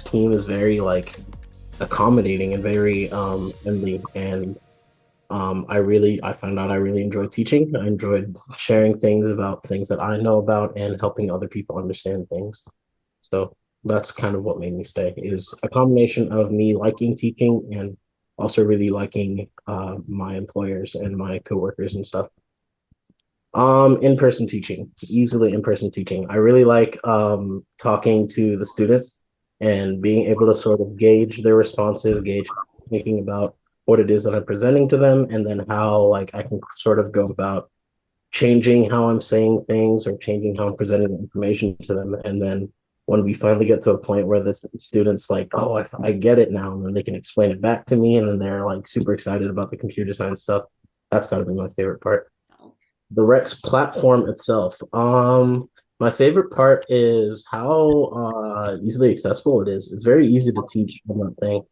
Rex team is very like accommodating and very friendly, and I found out I really enjoyed teaching. I enjoyed sharing things about things that I know about and helping other people understand things. So that's kind of what made me stay, is a combination of me liking teaching and also really liking my employers and my coworkers and stuff. In-person teaching, easily in-person teaching. I really like talking to the students and being able to sort of gauge their responses, gauge thinking about what it is that I'm presenting to them, and then how like I can sort of go about changing how I'm saying things or changing how I'm presenting the information to them. And then when we finally get to a point where the students like, oh, I get it now, and then they can explain it back to me, and then they're like super excited about the computer science stuff. That's gotta be my favorite part. The Rex platform itself. My favorite part is how easily accessible it is. It's very easy to teach on that thing.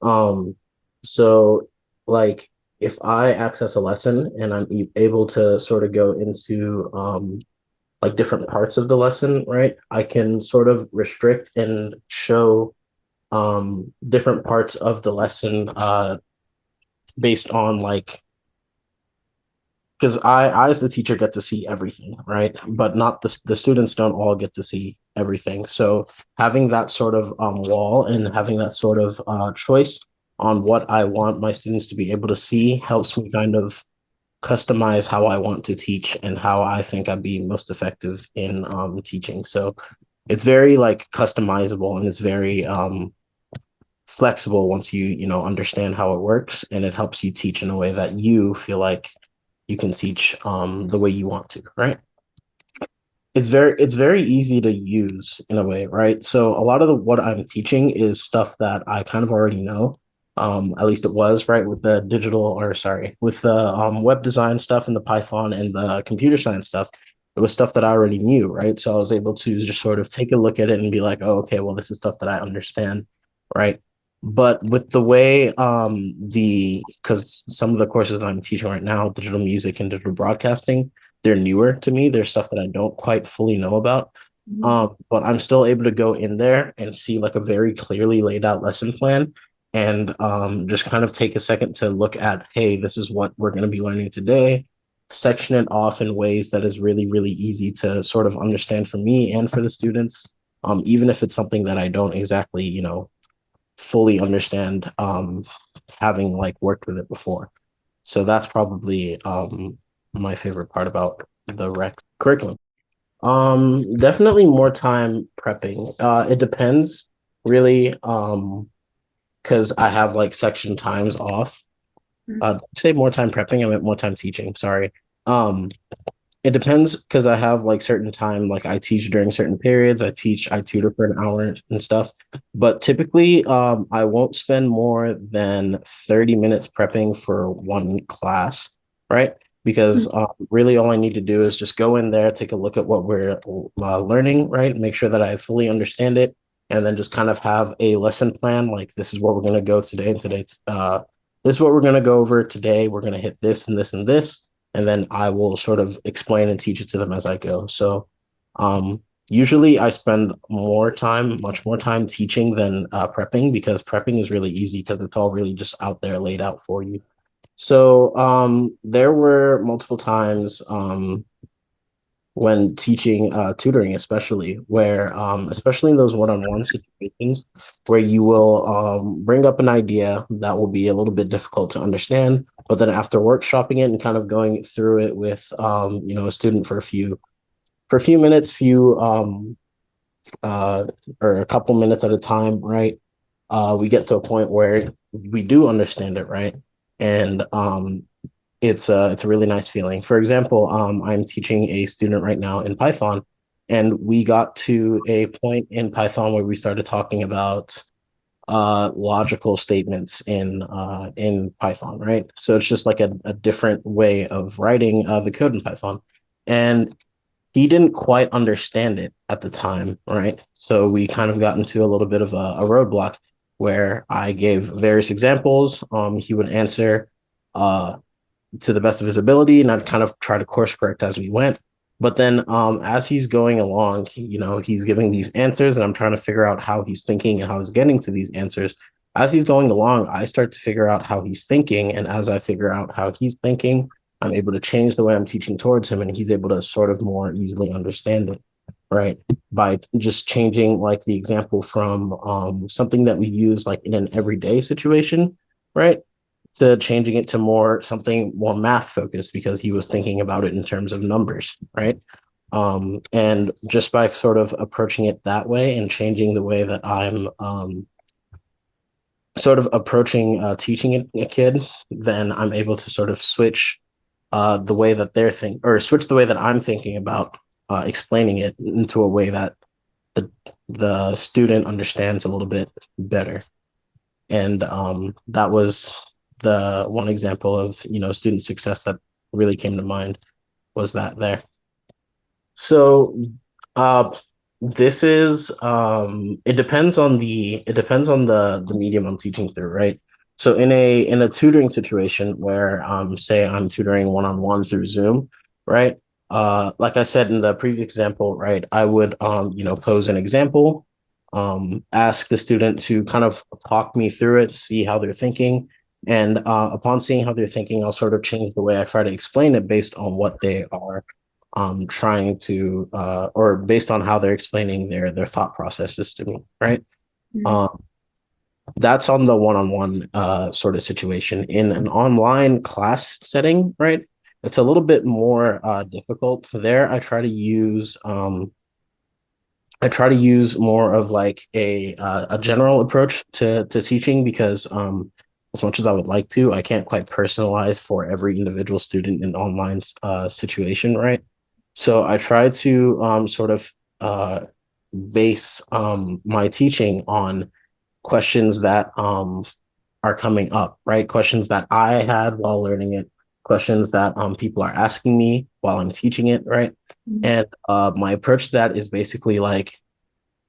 Um, so like if I access a lesson and I'm able to sort of go into like different parts of the lesson, right? I can sort of restrict and show different parts of the lesson based on like, because I as the teacher get to see everything, right? But not the students don't all get to see everything. So having that sort of wall and having that sort of choice on what I want my students to be able to see helps me kind of customize how I want to teach and how I think I'd be most effective in teaching. So it's very like customizable, and it's very flexible once you understand how it works, and it helps you teach in a way that you feel like you can teach the way you want to, right? It's very easy to use in a way, right? So a lot of what I'm teaching is stuff that I kind of already know. At least it was, right, with the digital, or sorry, with the web design stuff and the Python and the computer science stuff. It was stuff that I already knew, right? So I was able to just sort of take a look at it and be like, oh, okay, well, this is stuff that I understand, right? But with the way because some of the courses that I'm teaching right now, digital music and digital broadcasting, they're newer to me. There's stuff that I don't quite fully know about. But I'm still able to go in there and see like a very clearly laid out lesson plan, and just kind of take a second to look at, hey, this is what we're going to be learning today. Section it off in ways that is really, really easy to sort of understand for me and for the students. Even if it's something that I don't exactly, fully understand, having like worked with it before. So that's probably my favorite part about the Rex curriculum. Definitely more time prepping. It depends really, because I have like section times off. Say more time prepping, I meant more time teaching, sorry. Um, it depends because I have like certain time, like I teach during certain periods. I tutor for an hour and stuff. But typically, I won't spend more than 30 minutes prepping for one class, right? Because really all I need to do is just go in there, take a look at what we're learning, right? Make sure that I fully understand it, and then just kind of have a lesson plan. Like, this is what we're going to go today, and this is what we're going to go over today. We're going to hit this and this and this, and then I will sort of explain and teach it to them as I go. So usually I spend much more time teaching than prepping, because prepping is really easy because it's all really just out there laid out for you. So there were multiple times when teaching tutoring, especially where especially in those one-on-one situations where you will bring up an idea that will be a little bit difficult to understand, but then after workshopping it and kind of going through it with a student for a few minutes, uh or a couple minutes at a time, right? We get to a point where we do understand it, right? And it's a really nice feeling. For example, I'm teaching a student right now in Python, and we got to a point in Python where we started talking about logical statements in Python, right? So it's just like a different way of writing the code in Python. And he didn't quite understand it at the time, right? So we kind of got into a little bit of a roadblock where I gave various examples. He would answer uh, to the best of his ability, and I'd kind of try to course correct as we went. But then as he's going along, he's giving these answers, and I'm trying to figure out how he's thinking and how he's getting to these answers. As he's going along, I start to figure out how he's thinking. And as I figure out how he's thinking, I'm able to change the way I'm teaching towards him, and he's able to sort of more easily understand it, right? By just changing like the example from something that we use like in an everyday situation, right? To changing it to more something more math focused because he was thinking about it in terms of numbers, right? And just by sort of approaching it that way and changing the way that I'm sort of approaching teaching a kid, then I'm able to sort of switch the way that they're thinking, or switch the way that I'm thinking about explaining it into a way that the the student understands a little bit better. And that was the one example of student success that really came to mind, was that there. So uh this is it depends on the medium I'm teaching through, right? So in a tutoring situation where say I'm tutoring one-on-one through Zoom, right? Like I said in the previous example, right, I would pose an example, ask the student to kind of talk me through it, see how they're thinking. And upon seeing how they're thinking, I'll sort of change the way I try to explain it based on what they are trying to or based on how they're explaining their thought processes to me, right? Mhm. um that's on the one-on-one sort of situation. In an online class setting, right, it's a little bit more difficult. There I try to use more of like a general approach to teaching, because as much as I would like to, I can't quite personalize for every individual student in online situation, right? So I try to sort of uh, base my teaching on questions that are coming up, right? Questions that I had while learning it, questions that people are asking me while I'm teaching it, right? Mhm. And my approach to that is basically like,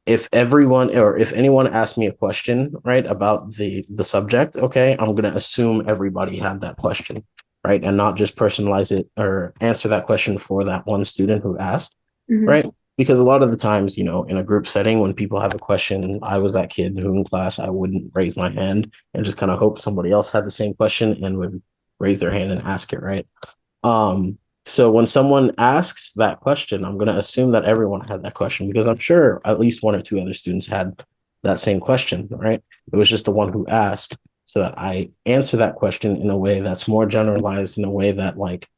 if anyone asks me a question, right, about the subject, okay, I'm gonna assume everybody had that question, right, and not just personalize it or answer that question for that one student who asked, Mhm. right? Because a lot of the times, in a group setting, when people have a question, I was that kid who in class I wouldn't raise my hand and just kind of hope somebody else had the same question and would raise their hand and ask it, right? Um, so when someone asks that question, I'm going to assume that everyone had that question, because I'm sure at least one or two other students had that same question, right? It was just the one who asked, so that I answer that question in a way that's more generalized, in a way that like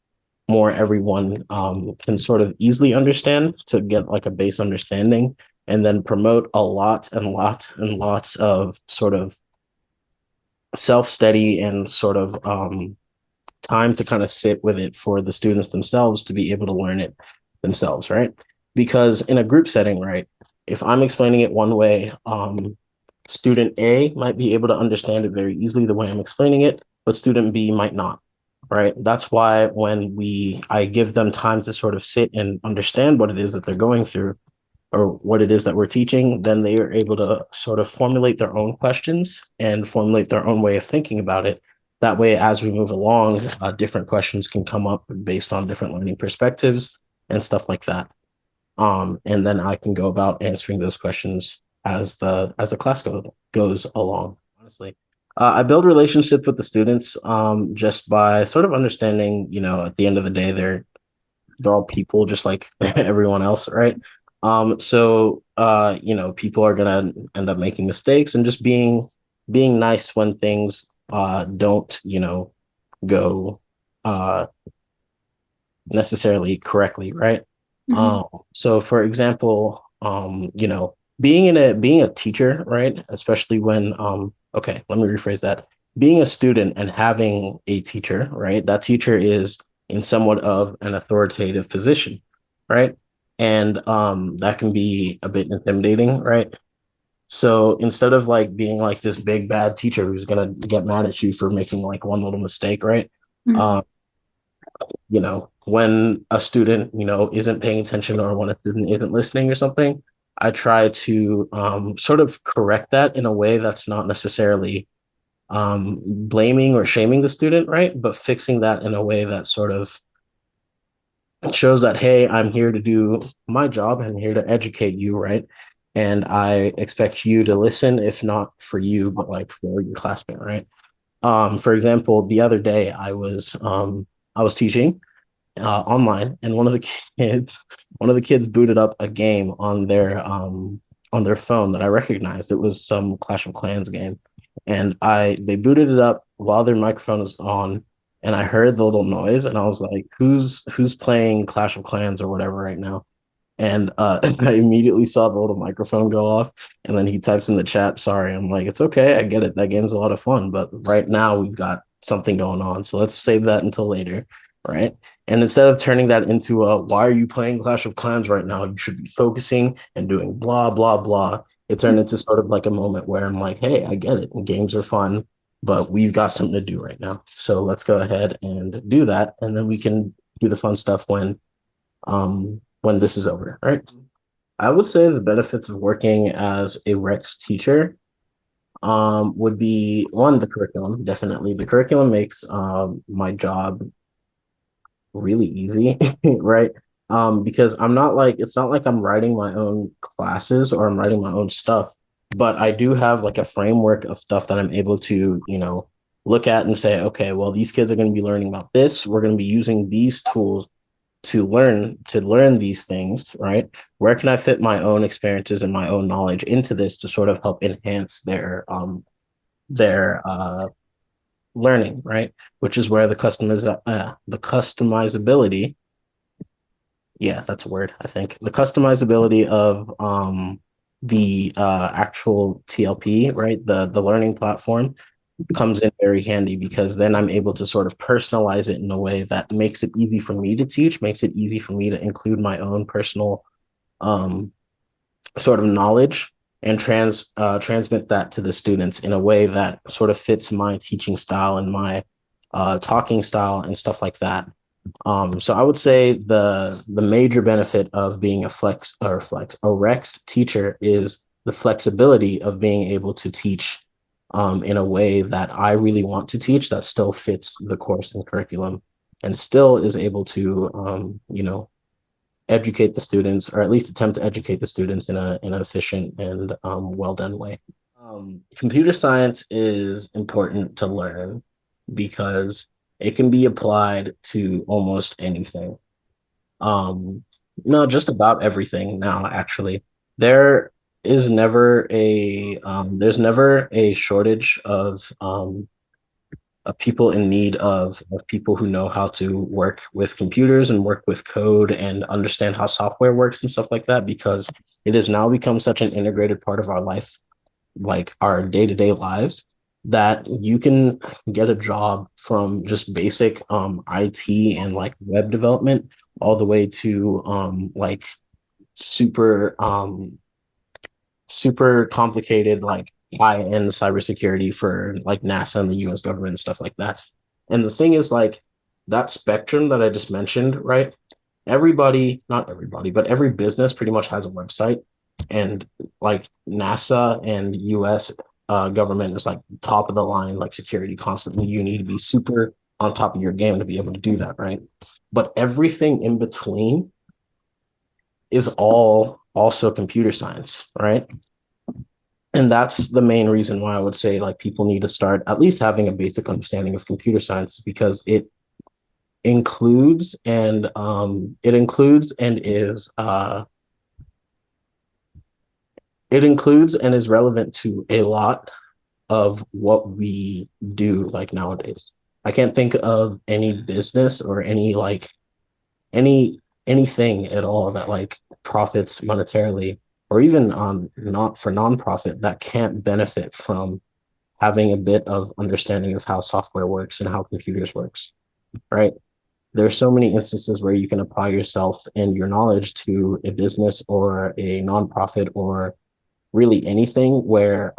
more everyone can sort of easily understand, to get like a base understanding, and then promote a lot and lots and lots of sort of self-study and sort of time to kind of sit with it for the students themselves to be able to learn it themselves, right? Because in a group setting, right, if I'm explaining it one way, student A might be able to understand it very easily the way I'm explaining it, but student B might not, right? That's why when I give them time to sort of sit and understand what it is that they're going through, or what it is that we're teaching, then they are able to sort of formulate their own questions and formulate their own way of thinking about it. That way, as we move along, different questions can come up based on different learning perspectives and stuff like that. And then I can go about answering those questions as the class goes along. Honestly, I build relationships with the students just by sort of understanding. At the end of the day, they're all people just like everyone else, right? So people are gonna end up making mistakes, and just being nice when things don't, go uh necessarily correctly, right? Mhm. So for example, being a teacher, right? Especially when okay, let me rephrase that. Being a student and having a teacher, right? That teacher is in somewhat of an authoritative position, right? And that can be a bit intimidating, right? So instead of like being like this big bad teacher who's gonna get mad at you for making like one little mistake, right? Mhm. Um, when a student, isn't paying attention, or when a student isn't listening or something, I try to sort of correct that in a way that's not necessarily blaming or shaming the student, right? But fixing that in a way that sort of it shows that, hey, I'm here to do my job. I'm here to educate you, right? And I expect you to listen, if not for you, but like for your classmate, right? For example, the other day I was teaching online, and one of the kids booted up a game on their phone that I recognized. It was some Clash of Clans game, and I they booted it up while their microphone was on, and I heard the little noise, and I was like, who's playing Clash of Clans or whatever right now? And I immediately saw the little microphone go off, and then he types in the chat, sorry. I'm like, it's okay, I get it. That game's a lot of fun, but right now we've got something going on. So let's save that until later, right? And instead of turning that into a why are you playing Clash of Clans right now? You should be focusing and doing blah, blah, blah. It turned into sort of like a moment where I'm like, hey, I get it. And games are fun, but we've got something to do right now. So let's go ahead and do that. And then we can do the fun stuff when this is over, right? I would say the benefits of working as a Rex teacher would be one, the curriculum, definitely. The curriculum makes my job really easy, right? Because I'm not like, it's not like I'm writing my own classes or I'm writing my own stuff, but I do have like a framework of stuff that I'm able to, look at and say, okay, well, these kids are going to be learning about this. We're going to be using these tools to learn these things, right? Where can I fit my own experiences and my own knowledge into this to sort of help enhance their learning, right? Which is where the customizability, yeah, that's a word, I think. The customizability of the actual TLP, right? The learning platform comes in very handy, because then I'm able to sort of personalize it in a way that makes it easy for me to teach, makes it easy for me to include my own personal um, sort of knowledge and transmit that to the students in a way that sort of fits my teaching style and my talking style and stuff like that. So I would say the major benefit of being a Rex teacher is the flexibility of being able to teach in a way that I really want to teach, that still fits the course and curriculum and still is able to educate the students, or at least attempt to educate the students in an efficient and well done way. Computer science is important to learn because it can be applied to almost anything. Um, no, just about everything now, actually. There there's never a shortage of people in need of people who know how to work with computers and work with code and understand how software works and stuff like that, because it has now become such an integrated part of our life, like our day-to-day lives, that you can get a job from just basic IT and like web development all the way to like super super complicated, like high-end cybersecurity for like NASA and the US government and stuff like that. And the thing is, like, that spectrum that I just mentioned, right? Everybody, not everybody, but every business pretty much has a website. And like NASA and US government is like top of the line, like security constantly. You need to be super on top of your game to be able to do that, right? But everything in between is all also computer science, right? And that's the main reason why I would say like people need to start at least having a basic understanding of computer science, because it includes and is it includes and is relevant to a lot of what we do like nowadays. I can't think of any business or any anything at all that like profits monetarily, or even not for nonprofit, that can't benefit from having a bit of understanding of how software works and how computers works, right? There's so many instances where you can apply yourself and your knowledge to a business or a nonprofit or really anything where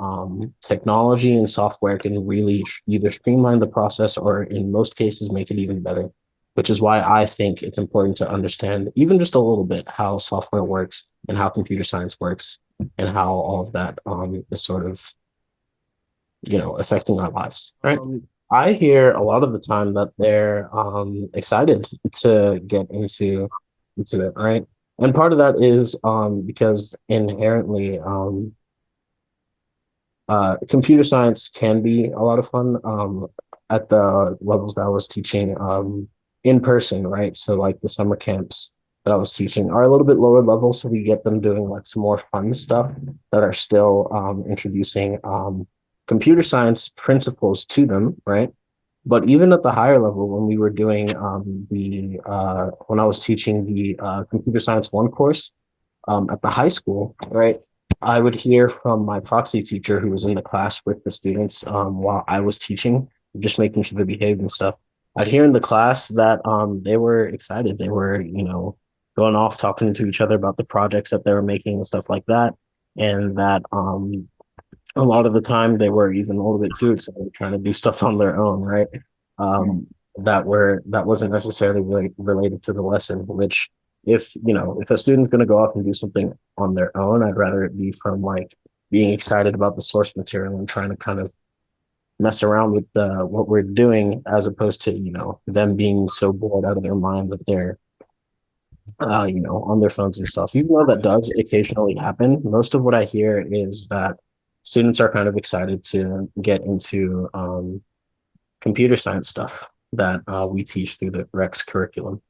technology and software can really either streamline the process or in most cases make it even better, which is why I think it's important to understand even just a little bit how software works and how computer science works and how all of that is sort of affecting our lives, right? I hear a lot of the time that they're excited to get into it, right? And part of that is because inherently computer science can be a lot of fun at the levels that I was teaching in person, right? So like the summer camps that I was teaching are a little bit lower level, so we get them doing like some more fun stuff that are still introducing computer science principles to them, right? But even at the higher level, when we were doing the when I was teaching the computer science one course at the high school, right? I would hear from my proxy teacher who was in the class with the students while I was teaching, just making sure they behaved and stuff. I'd hear in the class that they were excited. They were, going off talking to each other about the projects that they were making and stuff like that. And that a lot of the time they were even a little bit too excited trying to do stuff on their own, right? That wasn't necessarily related to the lesson, which if a student's going to go off and do something on their own, I'd rather it be from like being excited about the source material and trying to kind of mess around with what we're doing as opposed to them being so bored out of their mind that they're on their phones and stuff. Even though that does occasionally happen, most of what I hear is that students are kind of excited to get into computer science stuff that we teach through the Rex curriculum.